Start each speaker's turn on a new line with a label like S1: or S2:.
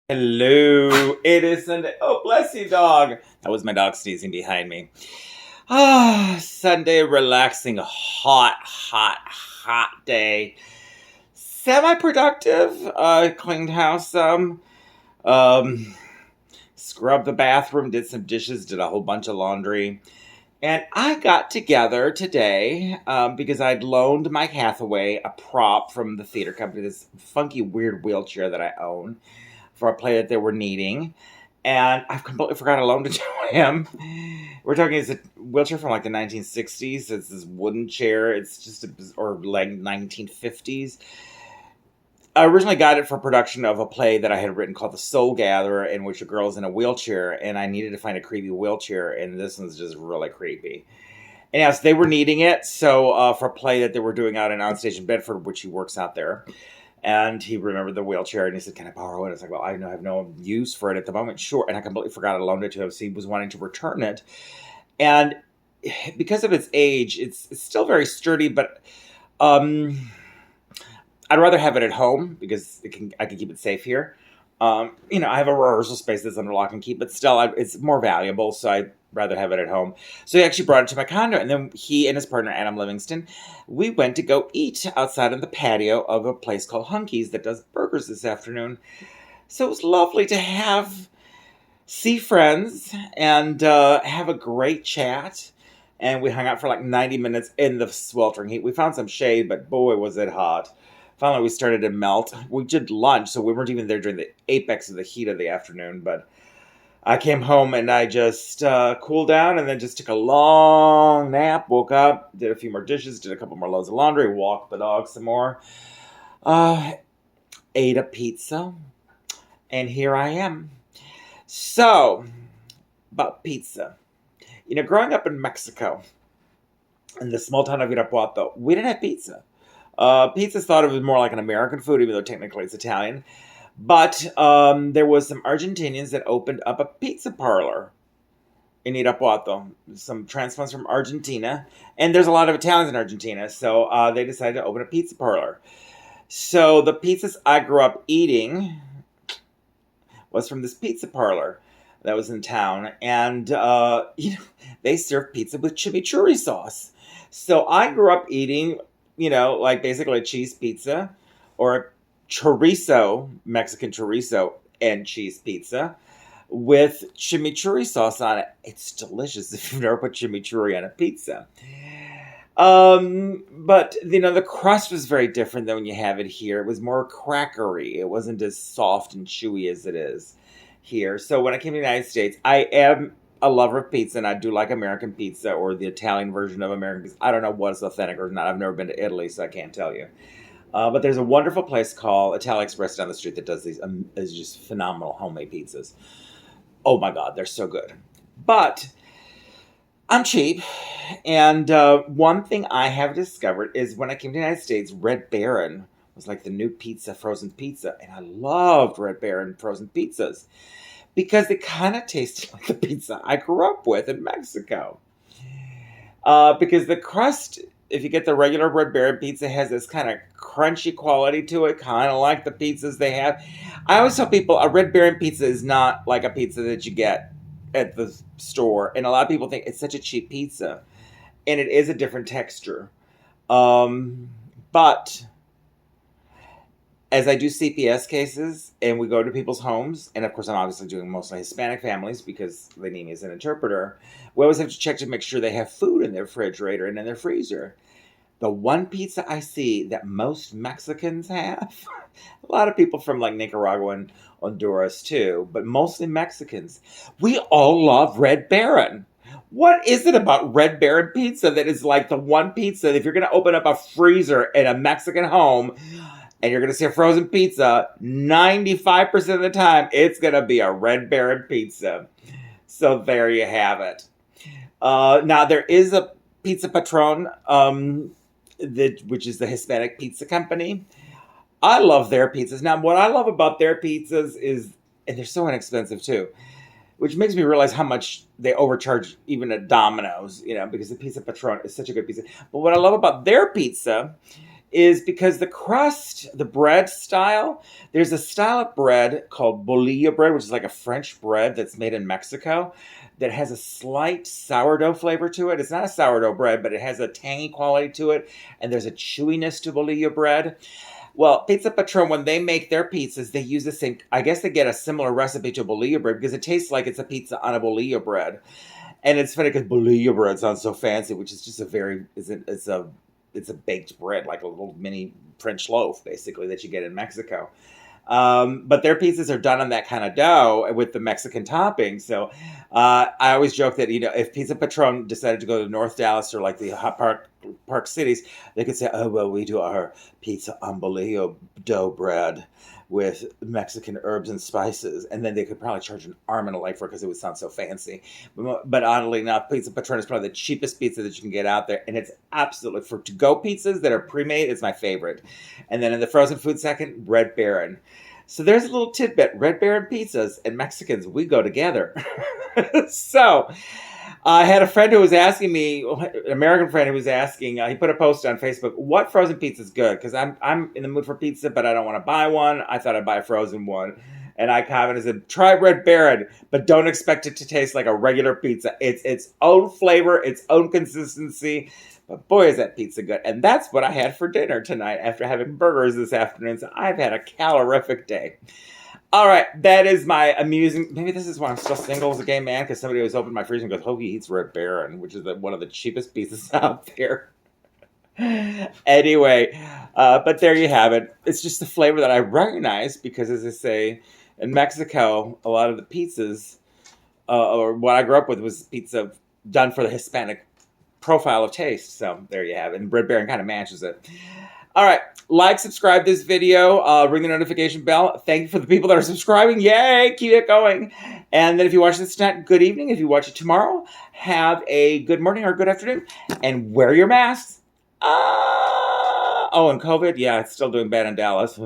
S1: Hello, it is Sunday. Oh, bless you, dog. That was my dog sneezing behind me. Sunday, relaxing, hot day. Semi-productive. Cleaned house some. Um, Scrubbed the bathroom, did some dishes, did a whole bunch of laundry. And I got together today because I'd loaned Mike Hathaway a prop from the theater company, this funky, weird wheelchair that I own for a play that they were needing. And I've completely forgot to loan it to him. We're talking, it's a wheelchair from like the 1960s. It's this wooden chair. It's just, or like 1950s. I originally got it for production of a play that I had written called The Soul Gatherer, in which a girl's in a wheelchair, and I needed to find a creepy wheelchair, and this one's just really creepy. And yes, they were needing it, so for a play that they were doing out in Onstage in Bedford, which he works out there. And he remembered the wheelchair, and he said, "Can I borrow it?" It's like, well, I have no use for it at the moment. Sure. And I completely forgot I loaned it to him, so he was wanting to return it. And because of its age, it's still very sturdy, but um, I'd rather have it at home because I can keep it safe here. I have a rehearsal space that's under lock and key, but still, it's more valuable, so I'd rather have it at home. So he actually brought it to my condo, and then he and his partner, Adam Livingston, we went to go eat outside on the patio of a place called Hunky's that does burgers this afternoon. So it was lovely to see friends and have a great chat. And we hung out for like 90 minutes in the sweltering heat. We found some shade, but boy, was it hot. Finally, we started to melt. We did lunch, so we weren't even there during the apex of the heat of the afternoon. But I came home and I just cooled down and then just took a long nap, woke up, did a few more dishes, did a couple more loads of laundry, walked the dog some more, uh, ate a pizza, and here I am. So, about pizza. Growing up in Mexico, in the small town of Irapuato, we didn't have pizza. Pizza's thought of as more like an American food, even though technically it's Italian. But there was some Argentinians that opened up a pizza parlor in Irapuato. Some transplants from Argentina. And there's a lot of Italians in Argentina. So they decided to open a pizza parlor. So the pizzas I grew up eating was from this pizza parlor that was in town. And, they served pizza with chimichurri sauce. So I grew up eating, like basically a cheese pizza or chorizo, Mexican chorizo and cheese pizza with chimichurri sauce on it. It's delicious if you've never put chimichurri on a pizza. But the crust was very different than when you have it here. It was more crackery. It wasn't as soft and chewy as it is here. So when I came to the United States, I am a lover of pizza, and I do like American pizza or the Italian version of American pizza. I don't know what's authentic or not. I've never been to Italy, so I can't tell you. But there's a wonderful place called Italian Express down the street that does these is just phenomenal homemade pizzas. Oh my God, they're so good. But I'm cheap, and one thing I have discovered is when I came to the United States, Red Baron was like the new frozen pizza, and I loved Red Baron frozen pizzas because they kind of tasted like the pizza I grew up with in Mexico. Because the crust, if you get the regular Red Baron pizza, has this kind of crunchy quality to it, kind of like the pizzas they have. I always tell people a Red Baron pizza is not like a pizza that you get at the store, and a lot of people think it's such a cheap pizza, and it is a different texture. But as I do CPS cases and we go to people's homes, and of course I'm obviously doing mostly Hispanic families because they need me as an interpreter, we always have to check to make sure they have food in their refrigerator and in their freezer. The one pizza I see that most Mexicans have, a lot of people from like Nicaragua and Honduras too, but mostly Mexicans, we all love Red Baron. What is it about Red Baron pizza that is like the one pizza that if you're going to open up a freezer in a Mexican home and you're going to see a frozen pizza, 95% of the time it's going to be a Red Baron pizza. So there you have it. Now there is a Pizza Patron, which is the Hispanic pizza company. I love their pizzas. Now, what I love about their pizzas is, and they're so inexpensive too, which makes me realize how much they overcharge even at Domino's, because the Pizza Patron is such a good pizza. But what I love about their pizza is because the crust, the bread style, there's a style of bread called bolillo bread, which is like a French bread that's made in Mexico that has a slight sourdough flavor to it. It's not a sourdough bread, but it has a tangy quality to it, and there's a chewiness to bolillo bread. Well, Pizza Patron, when they make their pizzas, they use the same. I guess they get a similar recipe to bolillo bread because it tastes like it's a pizza on a bolillo bread. And it's funny because bolillo bread sounds so fancy, which is just a very it's a baked bread, like a little mini French loaf, basically, that you get in Mexico. But their pizzas are done on that kind of dough with the Mexican topping. So I always joke that, if Pizza Patron decided to go to North Dallas or like the hot park cities, they could say, oh, well, we do our pizza on bolillo dough bread with Mexican herbs and spices. And then they could probably charge an arm and a leg for it because it would sound so fancy. But oddly enough, Pizza Patron is probably the cheapest pizza that you can get out there. And it's absolutely, for to-go pizzas that are pre-made, it's my favorite. And then in the frozen food second, Red Baron. So there's a little tidbit. Red Baron pizzas and Mexicans, we go together. So I had a friend who was asking me, an American friend who was asking, he put a post on Facebook, what frozen pizza is good? Because I'm in the mood for pizza, but I don't want to buy one. I thought I'd buy a frozen one. And I commented and said, try Red Baron, but don't expect it to taste like a regular pizza. It's its own flavor, its own consistency. But boy, is that pizza good. And that's what I had for dinner tonight after having burgers this afternoon. So I've had a calorific day. All right, that is my amusing. Maybe this is why I'm still single as a gay man, because somebody was opening my freezer and goes, oh, he eats Red Baron, which is one of the cheapest pizzas out there. Anyway, but there you have it. It's just the flavor that I recognize because, as I say, in Mexico, a lot of the pizzas, or what I grew up with, was pizza done for the Hispanic profile of taste. So there you have it. And Red Baron kind of matches it. All right. Like, subscribe this video, ring the notification bell. Thank you for the people that are subscribing. Yay! Keep it going. And then if you watch this tonight, good evening. If you watch it tomorrow, have a good morning or good afternoon. And wear your masks. And COVID? Yeah, it's still doing bad in Dallas.